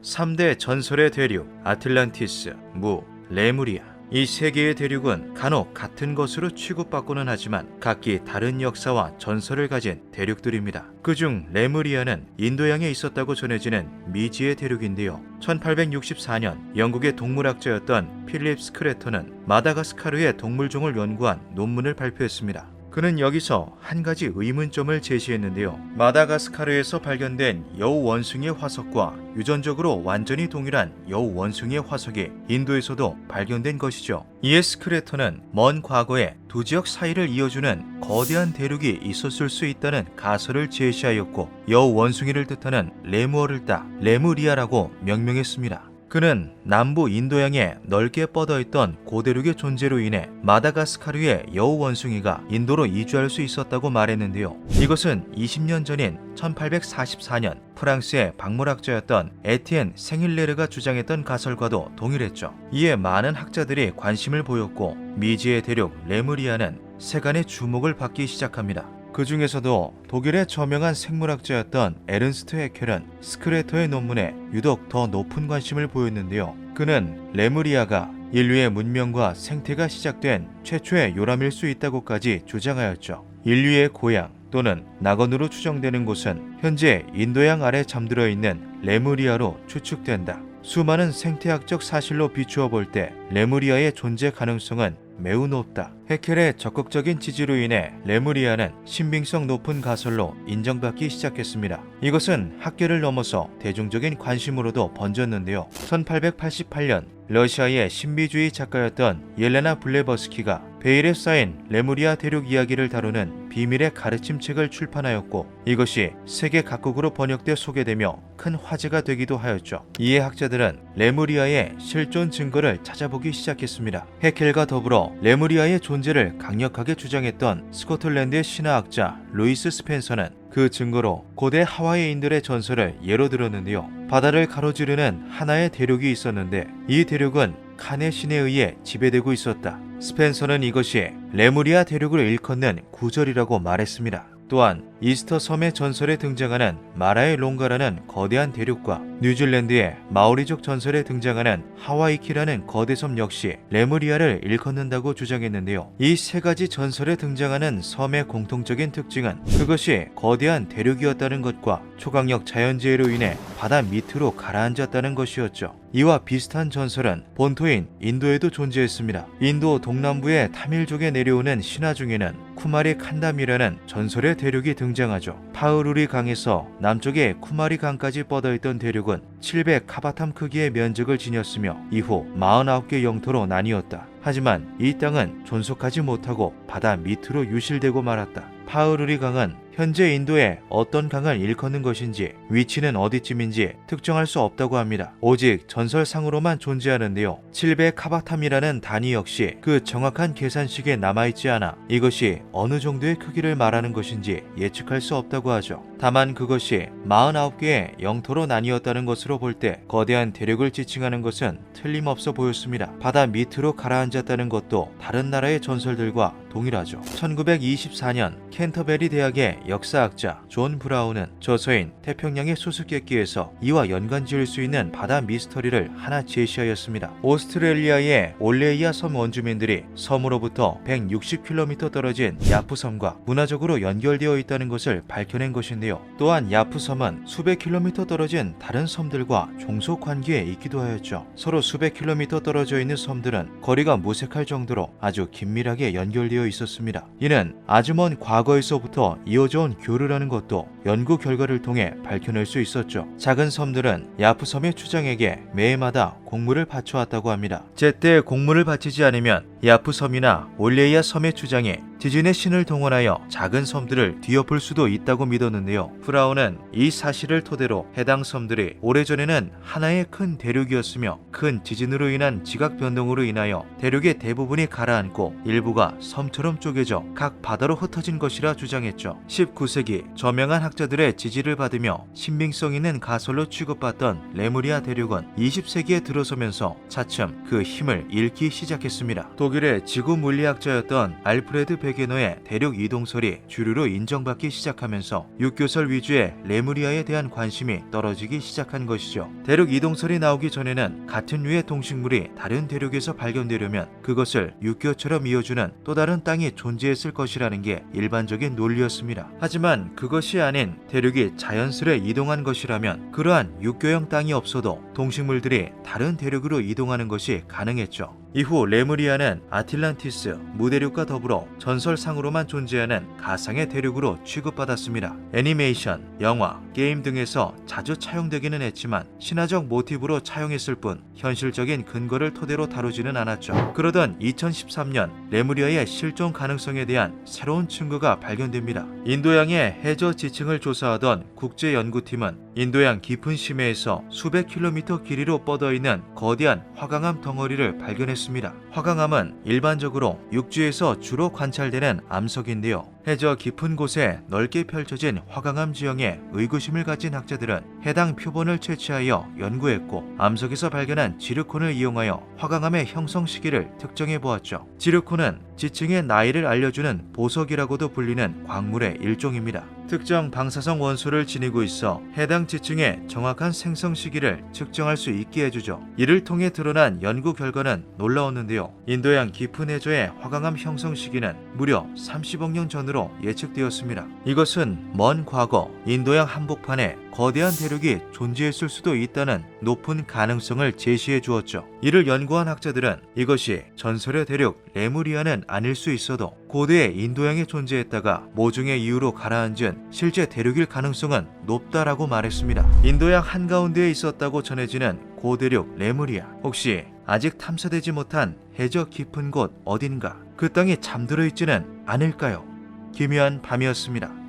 3대 전설의 대륙 아틀란티스, 무, 레무리아. 이 세 개의 대륙은 간혹 같은 것으로 취급받고는 하지만 각기 다른 역사와 전설을 가진 대륙들입니다. 그중 레무리아는 인도양에 있었다고 전해지는 미지의 대륙인데요. 1864년 영국의 동물학자였던 필립 스크래터는 마다가스카르의 동물종을 연구한 논문을 발표했습니다. 그는 여기서 한 가지 의문점을 제시했는데요. 마다가스카르에서 발견된 여우 원숭이의 화석과 유전적으로 완전히 동일한 여우 원숭이의 화석이 인도에서도 발견된 것이죠. 이에 스크래터는 먼 과거에 두 지역 사이를 이어주는 거대한 대륙이 있었을 수 있다는 가설을 제시하였고, 여우 원숭이를 뜻하는 레무어를 따 레무리아라고 명명했습니다. 그는 남부 인도양에 넓게 뻗어있던 고대륙의 존재로 인해 마다가스카르의 여우 원숭이가 인도로 이주할 수 있었다고 말했는데요. 이것은 20년 전인 1844년 프랑스의 박물학자였던 에티엔 생일레르가 주장했던 가설과도 동일했죠. 이에 많은 학자들이 관심을 보였고 미지의 대륙 레무리아는 세간의 주목을 받기 시작합니다. 그 중에서도 독일의 저명한 생물학자였던 에른스트 해켈은 스크래터의 논문에 유독 더 높은 관심을 보였는데요. 그는 레무리아가 인류의 문명과 생태가 시작된 최초의 요람일 수 있다고까지 주장하였죠. 인류의 고향 또는 낙원으로 추정되는 곳은 현재 인도양 아래 잠들어 있는 레무리아로 추측된다. 수많은 생태학적 사실로 비추어 볼 때 레무리아의 존재 가능성은 매우 높다. 해켈의 적극적인 지지로 인해 레무리아는 신빙성 높은 가설로 인정받기 시작했습니다. 이것은 학계를 넘어서 대중적인 관심으로도 번졌는데요. 1888년 러시아의 신비주의 작가였던 옐레나 블레버스키가 베일에 쌓인 레무리아 대륙 이야기를 다루는 비밀의 가르침책을 출판하였고, 이것이 세계 각국으로 번역돼 소개되며 큰 화제가 되기도 하였죠. 이에 학자들은 레무리아의 실존 증거를 찾아보기 시작했습니다. 해켈과 더불어 레무리아의 존재를 강력하게 주장했던 스코틀랜드의 신화학자 루이스 스펜서는 그 증거로 고대 하와이인들의 전설을 예로 들었는데요. 바다를 가로지르는 하나의 대륙이 있었는데 이 대륙은 칸의 신에 의해 지배되고 있었다. 스펜서는 이것이 레무리아 대륙을 일컫는 구절이라고 말했습니다. 또한 이스터 섬의 전설에 등장하는 마라의 롱가라는 거대한 대륙과 뉴질랜드의 마오리족 전설에 등장하는 하와이키라는 거대 섬 역시 레무리아를 일컫는다고 주장했는데요. 이 세 가지 전설에 등장하는 섬의 공통적인 특징은 그것이 거대한 대륙이었다는 것과 초강력 자연재해로 인해 바다 밑으로 가라앉았다는 것이었죠. 이와 비슷한 전설은 본토인 인도에도 존재했습니다. 인도 동남부의 타밀족에 내려오는 신화 중에는 쿠마리 칸담이라는 전설의 대륙이 등장하죠. 파우루리 강에서 남쪽에 쿠마리 강까지 뻗어있던 대륙은 700카바탐 크기의 면적을 지녔으며 이후 49개 영토로 나뉘었다. 하지만 이 땅은 존속하지 못하고 바다 밑으로 유실되고 말았다. 파우루리 강은 현재 인도의 어떤 강을 일컫는 것인지 위치는 어디쯤인지 특정할 수 없다고 합니다. 오직 전설상으로만 존재하는데요. 700카바탐이라는 단위 역시 그 정확한 계산식에 남아있지 않아 이것이 어느 정도의 크기를 말하는 것인지 예측할 수 없다고 하죠. 다만 그것이 49개의 영토로 나뉘었다는 것으로 볼 때 거대한 대륙을 지칭하는 것은 틀림없어 보였습니다. 바다 밑으로 가라앉았다는 것도 다른 나라의 전설들과 동일하죠. 1924년 캔터베리 대학의 역사학자 존 브라운은 저서인 태평양의 수수께끼에서 이와 연관지을 수 있는 바다 미스터리를 하나 제시하였습니다. 오스트레일리아의 올레이아 섬 원주민들이 섬으로부터 160km 떨어진 야프섬과 문화적으로 연결되어 있다는 것을 밝혀낸 것인데요. 또한 야프섬은 수백 킬로미터 떨어진 다른 섬들과 종속 관계에 있기도 하였죠. 서로 수백 킬로미터 떨어져 있는 섬들은 거리가 무색할 정도로 아주 긴밀하게 연결되어 있었습니다. 이는 아주 먼 과거에서부터 이어져 온 교류라는 것도 연구 결과를 통해 밝혀낼 수 있었죠. 작은 섬들은 야프섬의 추장에게 매해마다 공물을 바쳐왔다고 합니다. 제때 공물을 바치지 않으면 야프섬이나 올레이아 섬의 추장이 지진의 신을 동원하여 작은 섬들을 뒤엎을 수도 있다고 믿었는데요. 브라운은 이 사실을 토대로 해당 섬들이 오래전에는 하나의 큰 대륙이었으며 큰 지진으로 인한 지각 변동으로 인하여 대륙의 대부분이 가라앉고 일부가 섬처럼 쪼개져 각 바다로 흩어진 것이라 주장했죠. 19세기 저명한 학자들의 지지를 받으며 신빙성 있는 가설로 취급받던 레무리아 대륙은 20세기에 들어서면서 차츰 그 힘을 잃기 시작했습니다. 독일의 지구 물리학자였던 알프레드 회계너의 대륙 이동설이 주류로 인정받기 시작하면서 육교설 위주의 레무리아에 대한 관심이 떨어지기 시작한 것이죠. 대륙 이동설이 나오기 전에는 같은 류의 동식물이 다른 대륙에서 발견되려면 그것을 육교처럼 이어주는 또 다른 땅이 존재했을 것이라는 게 일반적인 논리였습니다. 하지만 그것이 아닌 대륙이 자연스레 이동한 것이라면 그러한 육교형 땅이 없어도 동식물들이 다른 대륙으로 이동하는 것이 가능했죠. 이후 레무리아는 아틀란티스, 무대륙과 더불어 전설상으로만 존재하는 가상의 대륙으로 취급받았습니다. 애니메이션, 영화, 게임 등에서 자주 차용되기는 했지만 신화적 모티브로 차용했을 뿐 현실적인 근거를 토대로 다루지는 않았죠. 그러던 2013년 레무리아의 실존 가능성에 대한 새로운 증거가 발견됩니다. 인도양의 해저 지층을 조사하던 국제연구팀은 인도양 깊은 심해에서 수백 킬로미터 길이로 뻗어있는 거대한 화강암 덩어리를 발견했습니다. 화강암은 일반적으로 육지에서 주로 관찰되는 암석인데요. 해저 깊은 곳에 넓게 펼쳐진 화강암 지형에 의구심을 가진 학자들은 해당 표본을 채취하여 연구했고 암석에서 발견한 지르콘을 이용하여 화강암의 형성 시기를 특정해 보았죠. 지르콘은 지층의 나이를 알려주는 보석이라고도 불리는 광물의 일종입니다. 특정 방사성 원소를 지니고 있어 해당 지층의 정확한 생성 시기를 측정할 수 있게 해주죠. 이를 통해 드러난 연구 결과는 놀라웠는데요. 인도양 깊은 해저의 화강암 형성 시기는 무려 30억 년 전으로 예측되었습니다. 이것은 먼 과거 인도양 한복판에 거대한 대륙이 존재했을 수도 있다는 높은 가능성을 제시해 주었죠. 이를 연구한 학자들은 이것이 전설의 대륙 레무리아는 아닐 수 있어도 고대의 인도양에 존재했다가 모종의 이유로 가라앉은 실제 대륙일 가능성은 높다라고 말했습니다. 인도양 한가운데에 있었다고 전해지는 고대륙 레무리아, 혹시 아직 탐사되지 못한 해저 깊은 곳 어딘가 그 땅이 잠들어 있지는 않을까요? 기묘한 밤이었습니다.